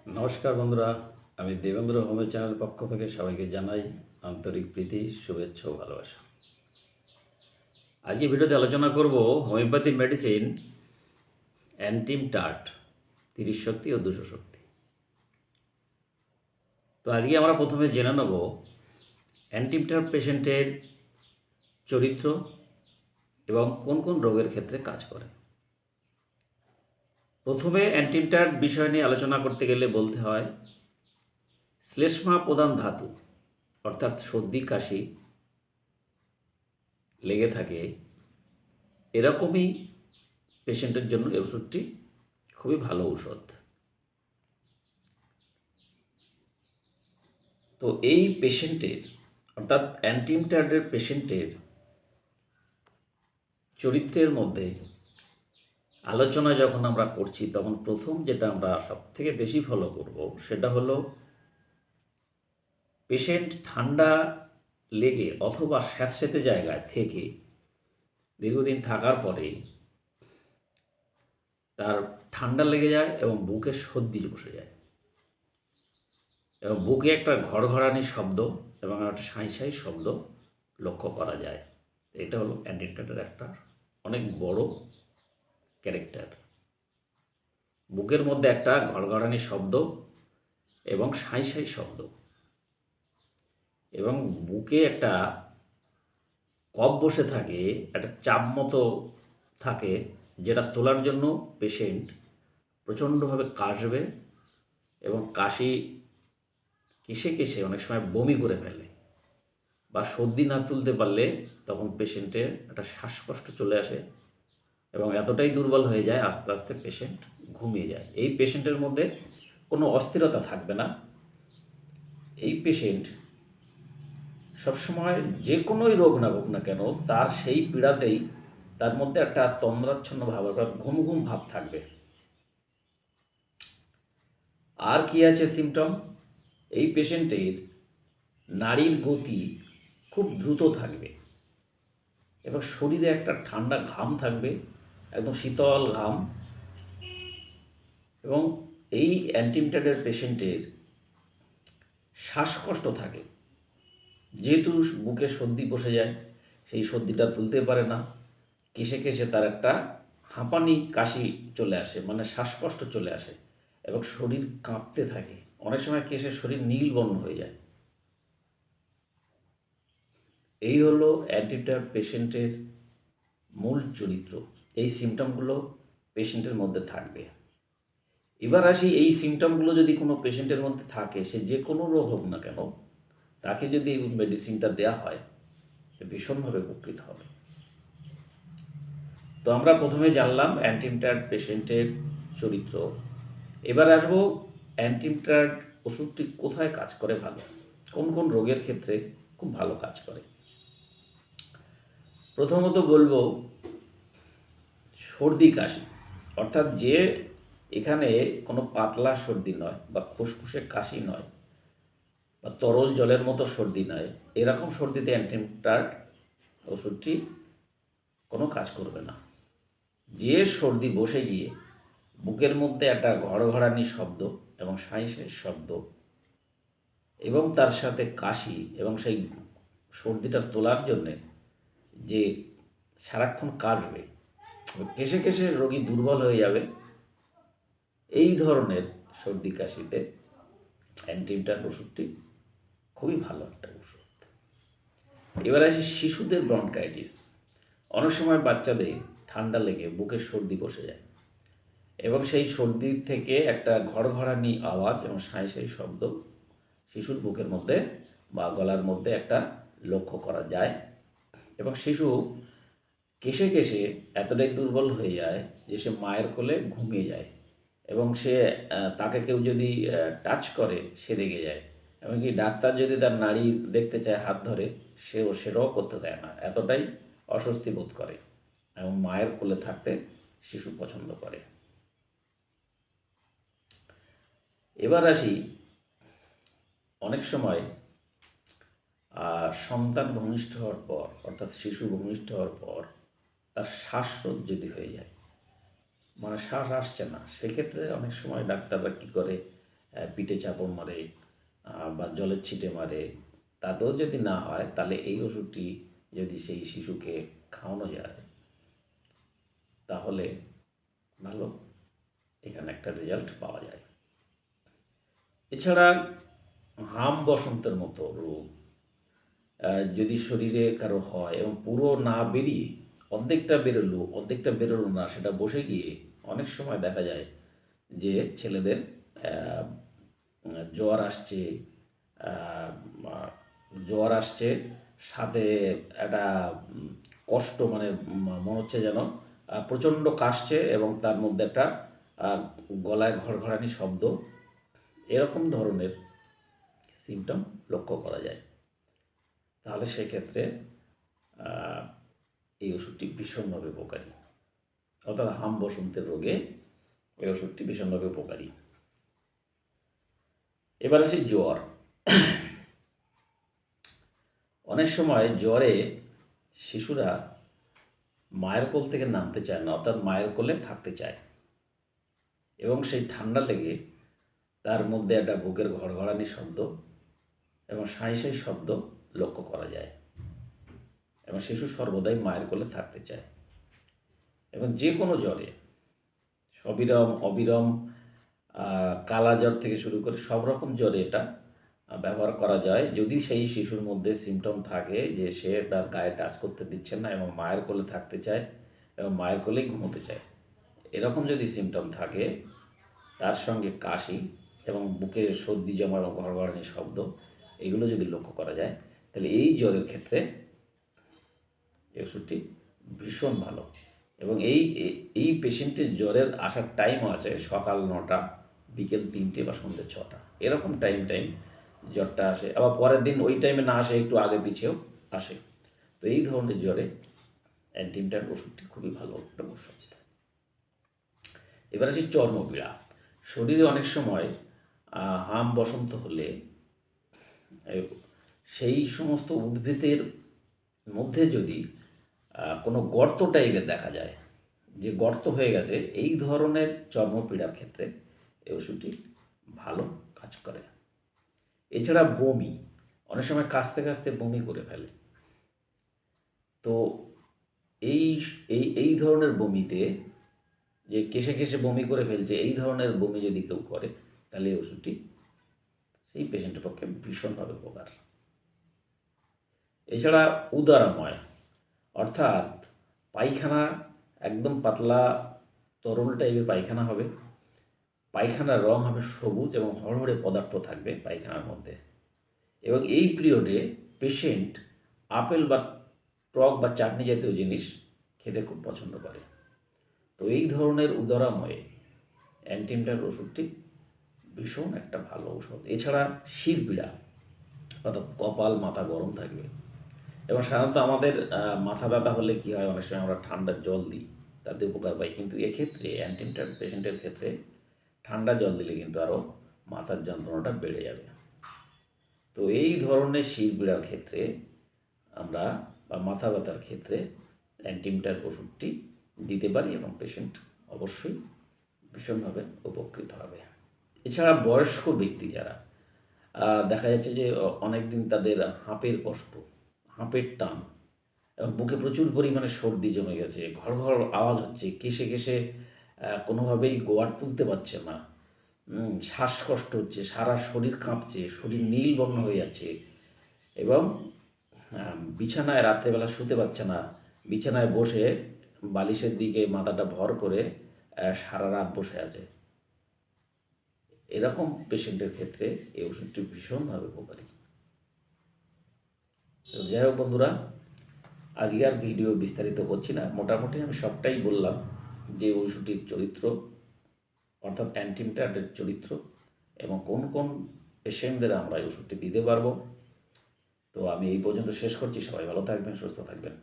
নমস্কার বন্ধুরা, আমি দেবেন্দ্র হোমিও চ্যানেল পক্ষ থেকে সবাইকে জানাই আন্তরিক প্রীতি, শুভেচ্ছা ও ভালোবাসা। আজকে ভিডিওতে আলোচনা করব হোমিওপ্যাথি মেডিসিন অ্যান্টিমটাট 30 শক্তি ও 200 শক্তি। তো আজকে আমরা প্রথমে জেনে নেব অ্যান্টিমটাট পেশেন্টের চরিত্র এবং কোন কোন রোগের ক্ষেত্রে কাজ করে। প্রথমে অ্যান্টিমটাট বিষয় নিয়ে আলোচনা করতে গেলে বলতে হয় শ্লেষ্মা প্রধান ধাতু অর্থাৎ সর্দি কাশি লেগে থাকে, এরকমই পেশেন্টের জন্য এই ওষুধটি খুবই ভালো ঔষধ। তো এই পেশেন্টের অর্থাৎ অ্যান্টিমটাটের পেশেন্টের চরিত্রের মধ্যে আলোচনা যখন আমরা করছি, তখন প্রথম যেটা আমরা সব থেকে বেশি ফলো করব সেটা হলো পেশেন্ট ঠান্ডা লেগে অথবা স্যাঁতসেঁতে জায়গায় থেকে দীর্ঘদিন থাকার পরে তার ঠান্ডা লেগে যায় এবং বুকে সর্দি বসে যায় এবং বুকে একটা ঘড়ঘড়ানি শব্দ এবং একটা সাঁই সাঁই শব্দ লক্ষ্য করা যায়। এটা হলো অ্যান্টিমটাটের একটা অনেক বড় ক্যারেক্টার। বুকের মধ্যে একটা ঘড়ঘড়ানি শব্দ এবং সাঁই সাঁই শব্দ এবং বুকে একটা কফ বসে থাকে, একটা চাপ মতো থাকে, যেটা তোলার জন্য পেশেন্ট প্রচণ্ডভাবে কাশবে এবং কেশে কেশে অনেক সময় বমি করে ফেলে বা সর্দি না তুলতে পারলে তখন পেশেন্টের একটা শ্বাসকষ্ট চলে আসে এবং এতটাই দুর্বল হয়ে যায় আস্তে আস্তে পেশেন্ট ঘুমিয়ে যায়। এই পেশেন্টের মধ্যে কোনো অস্থিরতা থাকবে না। এই পেশেন্ট সবসময় যে কোনোই রোগ না হোক না কেন, তার সেই পীড়াতেই তার মধ্যে একটা তন্দ্রাচ্ছন্ন ভাব, অর্থাৎ ঘুম ঘুম ভাব থাকবে। আর কি আছে সিমটম? এই পেশেন্টের নাড়ির গতি খুব দ্রুত থাকবে এবং শরীরে একটা ঠান্ডা ঘাম থাকবে, একদম শীতল ঘাম। এবং এই অ্যান্টিমটাটের পেশেন্টের শ্বাসকষ্ট থাকে, যেহেতু বুকে সর্দি বসে যায়, সেই সর্দিটা তুলতে পারে না, কেশে কেশে তার একটা হাঁপানি কাশি চলে আসে, মানে শ্বাসকষ্ট চলে আসে এবং শরীর কাঁপতে থাকে, অনেক সময় কেশে শরীর নীল বর্ণ হয়ে যায়। এই হলো অ্যান্টিমটাট পেশেন্টের মূল চরিত্র। এই সিমটমগুলো পেশেন্টের মধ্যে থাকবে। এবার আসি, এই সিমটমগুলো যদি কোনো পেশেন্টের মধ্যে থাকে, সে যে কোনো রোগ হোক না কেন, তাকে যদি এই মেডিসিনটা দেওয়া হয় তো ভীষণভাবে উপকৃত হবে। তো আমরা প্রথমে জানলাম অ্যান্টিমটাট পেশেন্টের চরিত্র। এবার আসবো অ্যান্টিমটাট ওষুধটি কোথায় কাজ করে ভালো, কোন কোন রোগের ক্ষেত্রে খুব ভালো কাজ করে। প্রথমত বলবো সর্দি কাশি, অর্থাৎ যে এখানে কোনো পাতলা সর্দি নয় বা খুসখুসে কাশি নয় বা তরল জলের মতো সর্দি নয়, এরকম সর্দিতে অ্যান্টিমটাট ওষুধটি কোনো কাজ করবে না। যে সর্দি বসে গিয়ে বুকের মধ্যে একটা ঘড়ঘড়ানি শব্দ এবং সাঁই সাঁই শব্দ এবং তার সাথে কাশি এবং সেই সর্দিটা তোলার জন্যে যে সারাক্ষণ কাশবে, কেশে কেশে রোগী দুর্বল হয়ে যাবে, এই ধরনের সর্দি কাশিতে অ্যান্টিমটাট ওষুধটি খুবই ভালো একটা ওষুধ। এবার আসি শিশুদের ব্রঙ্কাইটিস। অনেক সময় বাচ্চাদের ঠান্ডা লেগে বুকের সর্দি বসে যায় এবং সেই সর্দির থেকে একটা ঘড়ঘড়ানি আওয়াজ এবং সাঁই সাঁই শব্দ শিশুর বুকের মধ্যে বা গলার মধ্যে একটা লক্ষ্য করা যায় এবং শিশু কেশে কেশে এতটাই দুর্বল হয়ে যায় যে সে মায়ের কোলে ঘুমিয়ে যায় এবং তাকে কেউ যদি টাচ করে সে রেগে যায়। এমনকি ডাক্তার যদি তার নাড়ি দেখতে চায় হাত ধরে, সেটাও করতে দেয় না, এতটাই অস্বস্তি বোধ করে এবং মায়ের কোলে থাকতে শিশু পছন্দ করে। এবার আসি, অনেক সময় সন্তান ভূমিষ্ঠ হওয়ার পর, অর্থাৎ শিশু ভূমিষ্ঠ হওয়ার পর তার শ্বাসরোধ যদি হয়ে যায়, মানে শ্বাস আসছে না, সেক্ষেত্রে অনেক সময় ডাক্তাররা কী করে, পিঠে চাপড় মারে বা জলের ছিটে মারে, তাতেও যদি না হয় তাহলে এই ওষুধটি যদি সেই শিশুকে খাওয়ানো যায় তাহলে ভালো এখানে একটা রেজাল্ট পাওয়া যায়। এছাড়া হাম বসন্তের মতো রোগ যদি শরীরে কারো হয় এবং পুরো না বেরিয়ে অর্ধেকটা বেরোলো না, সেটা বসে গিয়ে অনেক সময় দেখা যায় যে ছেলেদের আহ, জ্বর আসছে, আহ, আহ, জ্বর আসছে, সাথে একটা কষ্ট, মানে মনে হচ্ছে যেন প্রচণ্ড কাশছে এবং তার মধ্যে একটা আহ, গলায় ঘড়ঘড়ানি শব্দ, এরকম ধরনের সিমটম লক্ষ্য করা যায়। তাহলে সেক্ষেত্রে আহ, এই ওষুধটি ভীষণভাবে উপকারী, অর্থাৎ হাম বসন্তের রোগে এই ওষুধটি ভীষণভাবে উপকারী। এবার আসি জ্বর। অনেক সময় জ্বরে শিশুরা মায়ের কোল থেকে নামতে চায় না, অর্থাৎ মায়ের কোলে থাকতে চায়, এবং সেই ঠান্ডা লেগে তার মধ্যে একটা বুকের ঘড়ঘড়ানি শব্দ এবং সাঁই সাঁই শব্দ লক্ষ্য করা যায়, এবং শিশু সর্বদাই মায়ের কোলে থাকতে চায়। এবং যে কোনো জ্বরে, অবিরাম অবিরাম কালা জ্বর থেকে শুরু করে সব রকম জ্বরে এটা ব্যবহার করা যায়, যদি সেই শিশুর মধ্যে সিমটম থাকে যে সে তার গায়ে টাচ করতে দিচ্ছে না এবং মায়ের কোলে থাকতে চায় এবং মায়ের কোলেই ঘুমোতে চায়। এরকম যদি সিমটম থাকে, তার সঙ্গে কাশি এবং বুকে সর্দি জমা এবং ঘড়ঘড়ানি শব্দ, এগুলো যদি লক্ষ্য করা যায়, তাহলে এই জ্বরের ক্ষেত্রে এই ওষুধটি ভীষণ ভালো। এবং এই পেশেন্টের জ্বরের আসার টাইমও আছে, সকাল 9টা, বিকেল 3টে বা সন্ধ্যে 6টা, এরকম টাইম জ্বরটা আসে। আবার পরের দিন ওই টাইমে না আসে, একটু আগে পিছেও আসে। তো এই ধরনের জ্বরে অ্যান্টিমটার ওষুধটি খুবই ভালো একটা ওষুধ। এবার আসি চর্মপীড়া। শরীরে অনেক সময় হাম বসন্ত হলে সেই সমস্ত উদ্ভিদের মধ্যে যদি কোনো গর্ত টাইপের দেখা যায়, যে গর্ত হয়ে গেছে, এই ধরনের চর্মপীড়ার ক্ষেত্রে এই ওষুধটি ভালো কাজ করে। এছাড়া বমি, অনেক সময় কাশতে কাশতে বমি করে ফেলে, তো এই এই এই ধরনের বমিতে, যে কেশে কেশে বমি করে ফেলছে, এই ধরনের বমি যদি কেউ করে, তাহলে এই ওষুধটি সেই পেশেন্টের পক্ষে ভীষণভাবে উপকার। এছাড়া উদারময়, অর্থাৎ পায়খানা একদম পাতলা তরল টাইপের পায়খানা হবে, পায়খানার রং হবে সবুজ এবং হড়হড়ে পদার্থ থাকবে পায়খানার মধ্যে, এবং এই পিরিয়ডে পেশেন্ট আপেল বা টক বা চাটনি জাতীয় জিনিস খেতে খুব পছন্দ করে। তো এই ধরনের উদারময়ে অ্যান্টিমটার ওষুধটি ভীষণ একটা ভালো ঔষধ। এছাড়া শিরপীড়া, অর্থাৎ কপাল মাথা গরম থাকবে, এবং সাধারণত আমাদের মাথা ব্যথা হলে কী হয়, অনেক সময় আমরা ঠান্ডা জল দিই, তাতে উপকার পাই, কিন্তু এক্ষেত্রে অ্যান্টিমটার পেশেন্টের ক্ষেত্রে ঠান্ডা জল দিলে কিন্তু আরও মাথার যন্ত্রণাটা বেড়ে যাবে। তো এই ধরনের শিরপীড়ার ক্ষেত্রে আমরা, বা মাথা ব্যথার ক্ষেত্রে, অ্যান্টিমটার ওষুধটি দিতে পারি এবং পেশেন্ট অবশ্যই ভীষণভাবে উপকৃত হবে। এছাড়া বয়স্ক ব্যক্তি যারা, দেখা যাচ্ছে যে অনেক দিন তাদের হাঁপের কষ্ট, হাঁপের টান এবং বুকে প্রচুর পরিমাণে সর্দি জমে গেছে, ঘড় ঘড় আওয়াজ হচ্ছে, কেশে কেশে কোনোভাবেই গোয়ার তুলতে পারছে না, শ্বাসকষ্ট হচ্ছে, সারা শরীর কাঁপছে, শরীর নীল বর্ণ হয়ে যাচ্ছে, এবং বিছানায় রাত্রেবেলা শুতে পারছে না, বিছানায় বসে বালিশের দিকে মাথাটা ভর করে সারা রাত বসে আছে, এরকম পেশেন্টের ক্ষেত্রে এই ওষুধটি ভীষণভাবে উপকারী। তো যাই হোক বন্ধুরা, আজকে আর ভিডিও বিস্তারিত করছি না, মোটামুটি আমি সবটাই বললাম যে ওষুধটির চরিত্র, অর্থাৎ অ্যান্টিমটারের চরিত্র, এবং কোন কোন পেশেন্টদের আমরা এই ওষুধটি দিতে পারবো। তো আমি এই পর্যন্ত শেষ করছি। সবাই ভালো থাকবেন, সুস্থ থাকবেন।